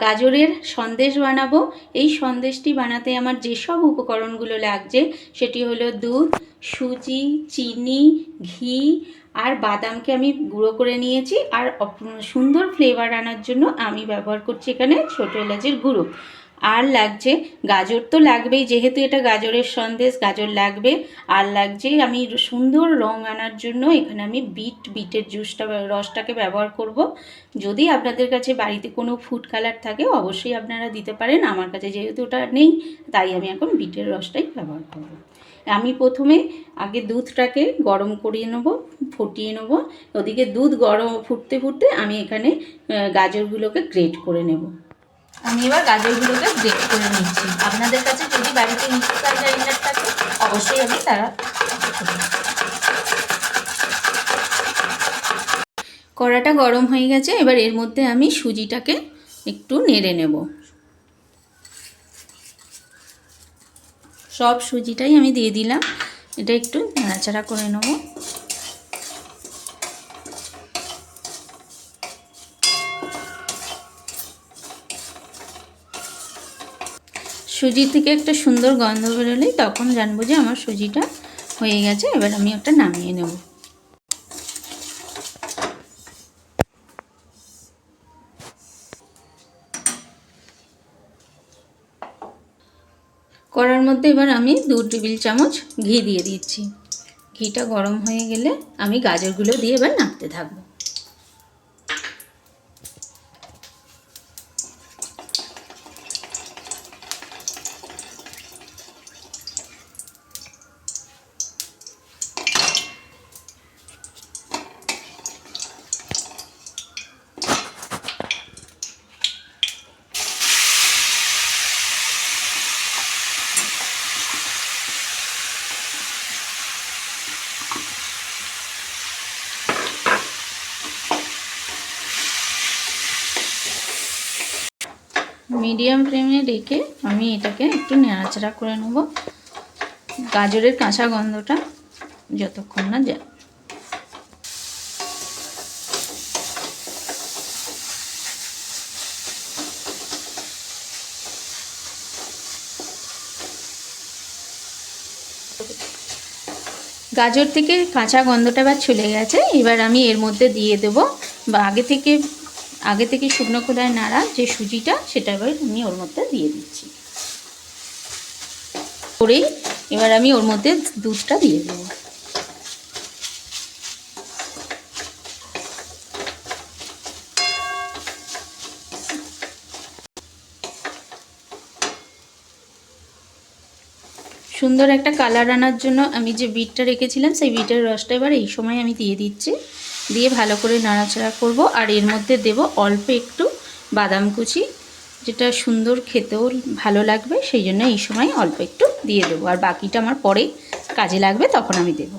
গাজরের সন্দেশ বানাবো। এই সন্দেশটি বানাতে আমার যেসব উপকরণগুলো লাগছে সেটি হলো দুধ, সুজি, চিনি, ঘি আর বাদামকে আমি গুঁড়ো করে নিয়েছি। আর সুন্দর ফ্লেভার আনার জন্য আমি ব্যবহার করছি এখানে ছোটো এলাচের গুঁড়ো। আর লাগছে গাজর, তো লাগবেই, যেহেতু এটা গাজরের সন্দেশ গাজর লাগবে। আর লাগছে আমি সুন্দর রং আনার জন্য এখানে আমি বিটের রসটাকে ব্যবহার করব। যদি আপনাদের কাছে বাড়িতে কোনো ফুড কালার থাকে অবশ্যই আপনারা দিতে পারেন। আমার কাছে যেহেতু ওটা নেই তাই আমি এখন বিটের রসটাই ব্যবহার করব। আমি প্রথমে আগে দুধটাকে গরম করিয়ে নেব, ফুটিয়ে নেব। ওদিকে দুধ গরম ফুটতে ফুটতে আমি এখানে গাজরগুলোকে গ্রেট করে নেব। আমি এবার গাজরগুলোকে গ্রেট করে নিচ্ছি। আপনাদের কাছে যদি বাড়িতে মিক্সার গ্রাইন্ডার থাকে অবশ্যই তারা কড়াটা গরম হয়ে গেছে। এবার এর মধ্যে আমি সুজিটাকে একটু নেড়ে নেব। সব সুজিটাই আমি দিয়ে দিলাম। এটা একটু নাড়াচাড়া করে নেব। সুজি থেকে একটা সুন্দর গন্ধ বেরোলেই তখন জানবো যে আমার সুজিটা হয়ে গেছে। এবার আমি ওটা নামিয়ে নেব। কড়ার মধ্যে এবার আমি 2 টেবিল চামচ ঘি দিয়ে দিচ্ছি। ঘিটা গরম হয়ে গেলে আমি গাজরগুলো দিয়ে এবার নাড়তে থাকবো। মিডিয়াম ফ্লেমে রেখে আমি এটাকে একটু নাড়াচাড়া করে নেব, গাজরের কাঁচা গন্ধটা যতক্ষণ না যায়। গাজর থেকে কাঁচা গন্ধটা এবার চলে গেছে। এবার আমি এর মধ্যে দিয়ে দেব বা আগে থেকে শুকনো খোলায় নাড়া যে সুজিটা, সেটা এবার আমি ওর মধ্যে দিয়ে দিচ্ছি। করেই এবার আমি ওর মধ্যে দুধটা দিয়ে দেবো। সুন্দর একটা কালার আনার জন্য আমি যে বিটটা রেখেছিলাম সেই বিটের রসটা এবার এই সময় আমি দিয়ে দিচ্ছি। দিয়ে ভালো করে নাড়াচাড়া করব। আর এর মধ্যে দেব অল্প একটু বাদাম কুচি, যেটা সুন্দর খেতেও ভালো লাগবে, সেই জন্য এই সময় অল্প একটু দিয়ে দেবো। আর বাকিটা আমার পরে কাজে লাগবে, তখন আমি দেব।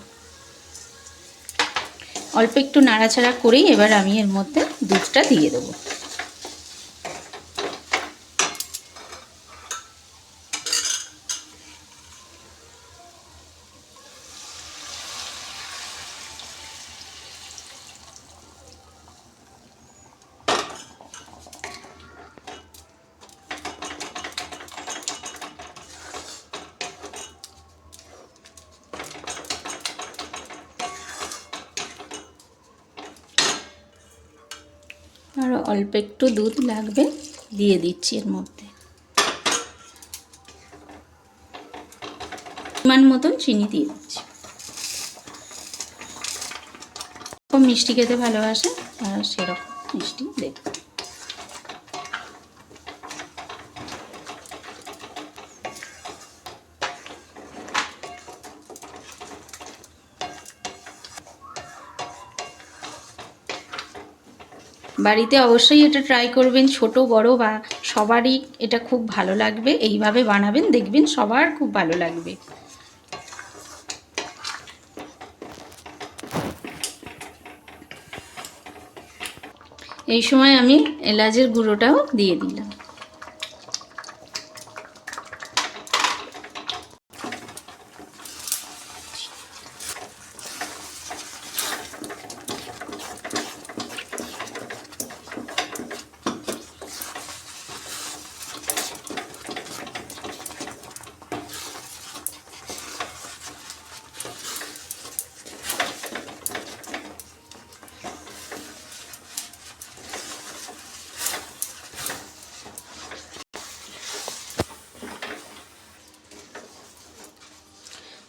অল্প একটু নাড়াচাড়া করেই এবার আমি এর মধ্যে দুধটা দিয়ে দেবো। আর অল্প একটু দুধ লাগবে, দিয়ে দিচ্ছি এর মধ্যে। পরিমাণ মতন চিনি দিয়ে দিচ্ছি। খুব মিষ্টি খেতে ভালোবাসে আর সেরকম মিষ্টি দেব। বাড়িতে অবশ্যই এটা ট্রাই করবেন, ছোট বড় বা সবারই এটা খুব ভালো লাগবে। এইভাবে বানাবেন, দেখবেন সবার খুব ভালো লাগবে। এই সময় আমি এলাচের গুঁড়োটাও দিয়ে দিলাম।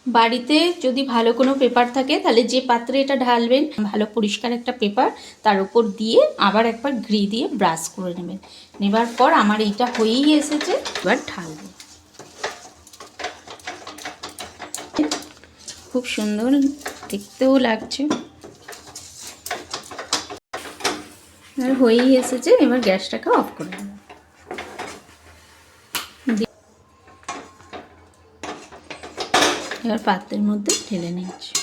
বাড়িতে যদি ভালো কোনো পেপার থাকে তাহলে যে পাত্রে এটা ঢালবেন ভালো পরিষ্কার একটা পেপার তার উপর দিয়ে আবার একবার ঘি দিয়ে ব্রাশ করে নেবেন। নেবার পর আমার এইটা হয়েই এসেছে, এবার ঢালবো। খুব সুন্দর দেখতেও লাগছে, আর হয়েই এসেছে। এবার গ্যাসটাকে অফ করে দেবো। এবার পাত্রের মধ্যে ঢেলে নিচ্ছি।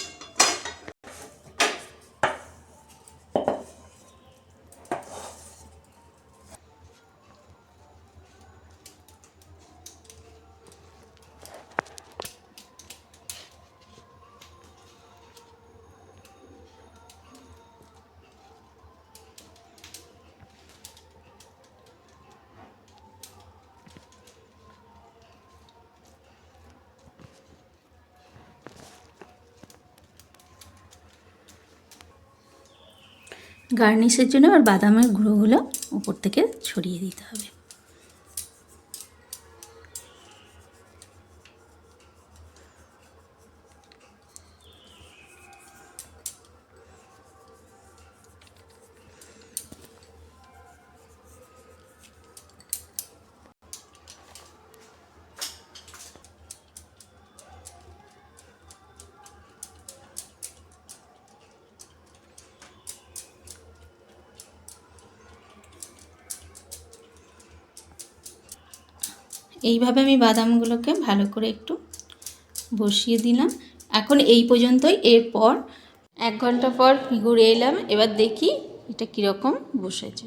গার্নিশের জন্য আর বাদামের গুঁড়োগুলো উপর থেকে ছড়িয়ে দিতে হবে। এইভাবে আমি বাদামগুলোকে ভালো করে একটু বসিয়ে দিলাম। এখন এই পর্যন্তই। এরপর 1 ঘন্টা পর ঘুরে এলাম, এবার দেখি এটা কীরকম বসেছে।